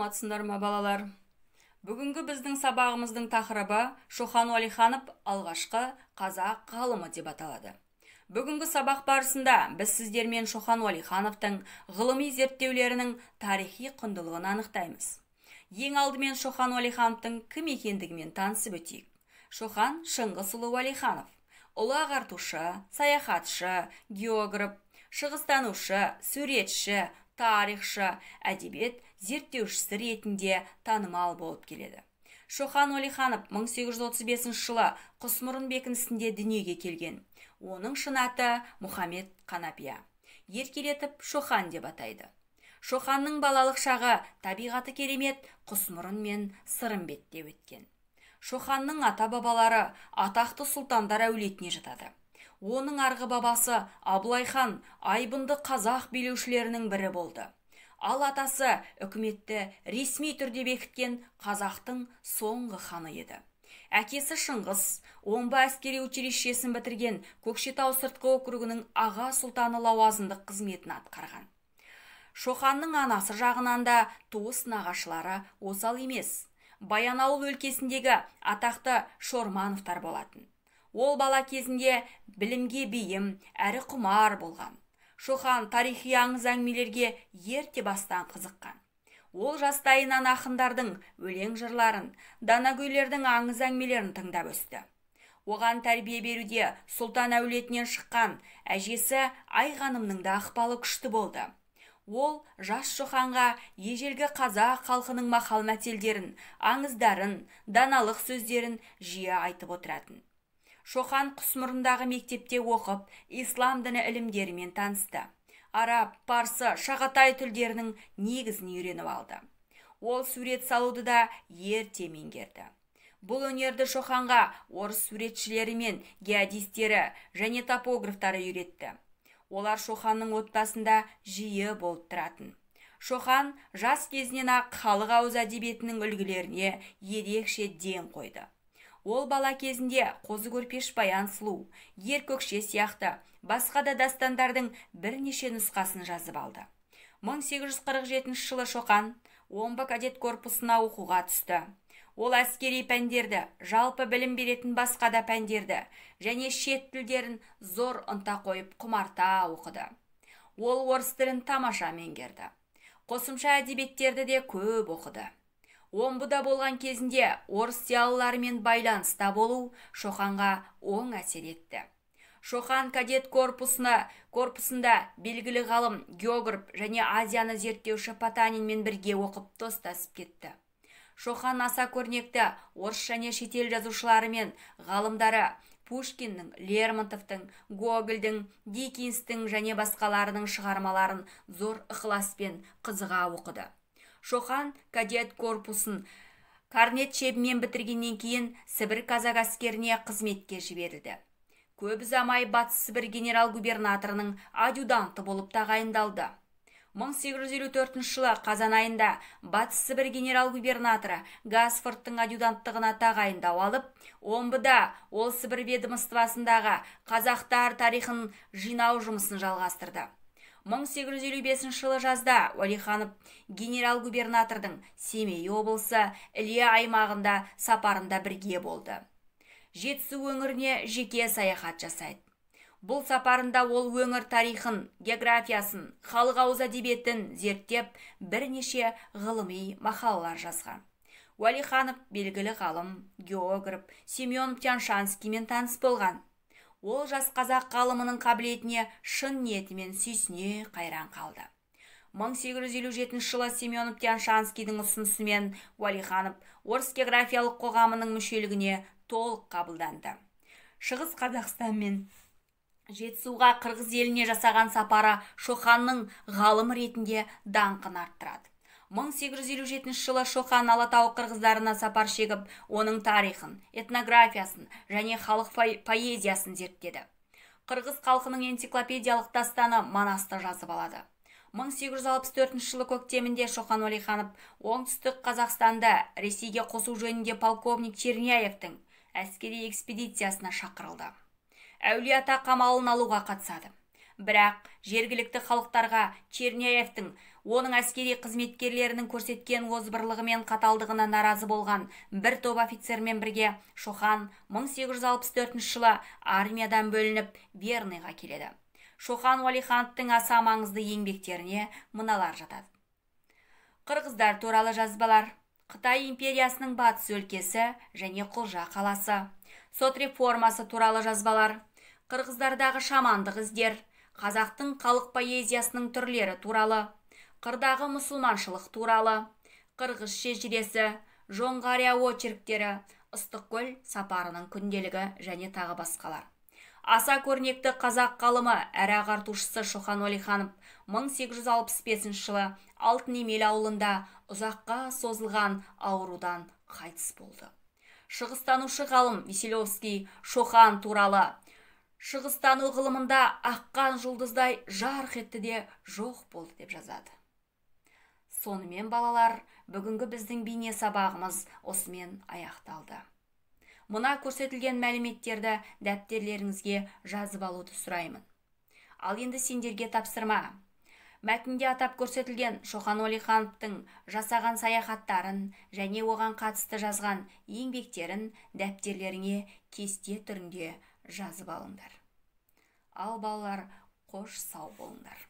Саламатсыңдар ма балалар? Бүгінгі біздің сабағымыздың тақырыбы Шоқан Уәлиханов алғашқы қазақ ғалымы деп аталады. Бүгінгі сабақ барысында біз сіздермен Шоқан Уәлихановтың ғылыми зерттеулерінің тарихи құндылығын анықтаймыз. Ең алдымен Шоқан Уәлихановтың кім екендігімен танысып өтейік. Шоқан Шыңғысұлы Уәлиханов, ұлы ағартушы, саяхатшы, географ, шығыстанушы, суретші, тарихшы, әдебиет зерттеушісі ретінде танымал болып келеді. Шоқан Уәлиханов 1835 жылы Құсмұрын бекінісінде дүниеге келген. Оның шын аты Мұхаммед Қанапия. Еркелетіп Шоқан деп атайды. Шоқанның балалық шағы табиғаты керемет Құсмұрын мен Сырымбетте өткен. Шоқанның ата-бабалары атақты сұлтандар әулетіне жатады. Оның арғы бабасы Абылай хан айбынды қазақ билеушілерінің бірі болды. Ал атасы үкіметті ресми түрде бекіткен қазақтың соңғы ханы еді. Әкесі Шыңғыс, Омбы әскери училищесін бітірген Көкшетау сыртқы округінің аға сұлтаны лауазымдық қызметін атқарған. Шоқанның анасы жағынан да туыс нағашылары осал емес. Баянауыл өлкесіндегі атақты Шормановтар болатын. Ол бала кезінде білімге бейім, әрі құмар болған. Шоқан тарихи аңыз әңгімелерге ерте бастан қызыққан. Ол жастайынан ақындардың өлең жырларын, данагөйлердің аңыз әңгімелерін тыңдап өсті. Оған тәрбие беруде сұлтан әулетінен шыққан әжесі Айғанымның да ықпалы күшті болды. Ол жас Шоқанға ежелгі қазақ халқының мақал мәтелдерін, аңыздарын, даналық сөздерін жиі айтып отыратын. Шоқан Құсмұрындағы мектепте оқып, ислам діні ілімдерімен танысты. Араб, парсы, шағатай тілдерінің негізін үйреніп алды. Ол сурет салуды да ерте меңгерді. Бұл өнерді Шоқанға орыс суретшілері мен геодистері және топографтары үйретті. Олар Шоқанның отбасында жиі болып тұратын. Шоқан жас кезінен-ақ халық ауыз әдебиетінің үлгілеріне ерекше ден қойды. Ол бала кезінде Қозы көрпеш баян сұлу, ер көкше сияқты басқа да дастандардың бірнеше нұсқасын жазып алды. 1847 жылы Шоқан Омбы кадет корпусына оқуға түсті. Ол әскери пәндерді, жалпы білім беретін басқа да пәндерді және шет тілдерін зор ынта қойып құмарта оқыды. Ол орыс тілін тамаша меңгерді. Қосымша әдебиеттерді де көп оқыды. Омбыда болған кезінде орыс зиялыларымен байланыста болу Шоқанға оң әсер етті. Шоқан кадет корпусында белгілі ғалым, географ және Азияны зерттеуші Потанинмен бірге оқып достасып кетті. Шоқан аса көрнекті орыс және шетел жазушылары мен ғалымдары Пушкиннің, Лермонтовтың, Гогольдің, Диккенстің және басқаларының шығармаларын зор ықыласпен қызыға оқыды. Шоқан кадет корпусын карнет шебімен бітіргеннен кейін Сібір казак әскеріне қызметке жіберілді. Көп ұзамай Батыс Сібір генерал-губернаторының адъютанты болып тағайындалды. 1854 жылы қазан айында Батыс Сібір генерал-губернаторы Гасфордтың адъютанттығына тағайындау алып, Омбыда ол Сібір ведомствосындағы қазақтар тарихын жинау жұмысын жалғастырды. 1855 жылы жазда Уәлиханов генерал-губернатордың Семей облысы Іле аймағында сапарында бірге болды. Жетісу өңіріне жеке саяхат жасайды. Бұл сапарында ол өңір тарихын, географиясын, халық ауыз әдебиетін зерттеп, бірнеше ғылыми мақалалар жазған. Уәлиханов белгілі ғалым, географ Семен Тяншанскиймен таныс болған. Ол жас қазақ ғалымының қабілетіне шын ниетімен сүйсіне қайран қалды. 1857 жылы Семен Тяншанскийдің ұсынысымен Уәлиханов орыс географиялық қоғамының мүшелігіне толық қабылданды. Шығыс Қазақстан мен Жетісуға Қырғыз еліне жасаған сапары Шоқанның ғалым ретінде даңқын арттырады. 1857 жылы Шоқан Алатау қырғыздарына сапар шегіп, оның тарихын, этнографиясын және халық поэзиясын зерттеді. Қырғыз халқының энциклопедиялық дастаны Манасты жазып алады. 1864 жылы көктемінде Шоқан Уәлиханов оңтүстік Қазақстанда Ресейге қосу жөнінде полковник Черняевтің әскери экспедициясына шақырылды. Әулие-ата қамалын алуға қатысады. Бірақ жергілікті халықтарға Черняевтің Оның әскери қызметкерлерінің көрсеткен озбырлығы мен қаталдығына наразы болған бір топ офицермен бірге Шоқан 1864 жылы армиядан бөлініп Верныйға келеді. Шоқан Уәлихановтың аса маңызды еңбектеріне мыналар жатады. Қырғыздар туралы жазбалар, Қытай империясының батыс өлкесі және Құлжа қаласы, сот реформасы туралы жазбалар, қырғыздардағы шамандық іздер, қазақтың халық поэзиясының түрлері туралы, қырдағы мұсылманшылық туралы, қырғыз шежіресі, жоңғария очерктері, Ыстықкөл сапарының күнделігі және тағы басқалар. Аса көрнекті қазақ ғалымы әрі ағартушысы Шоқан Уәлиханов 1865 жылы Алтынемел ауылында ұзаққа созылған аурудан қайтыс болды. Шығыстанушы ғалым Веселовский Шоқан туралы шығыстану ғылымында аққан жұлдыздай жарқ етті де жоқ болды деп жазады. Сонымен балалар, бүгінгі біздің бейне сабағымыз осымен аяқталды. Мұна көрсетілген мәліметтерді дәптерлеріңізге жазып алуды сұраймын. Ал енді сендерге тапсырма. Мәтінде атап көрсетілген Шоқан Уәлихановтың жасаған саяхаттарын және оған қатысты жазған еңбектерін дәптерлеріңе кесте түрінде жазып алыңдар. Ал балалар, қош сау болыңдар.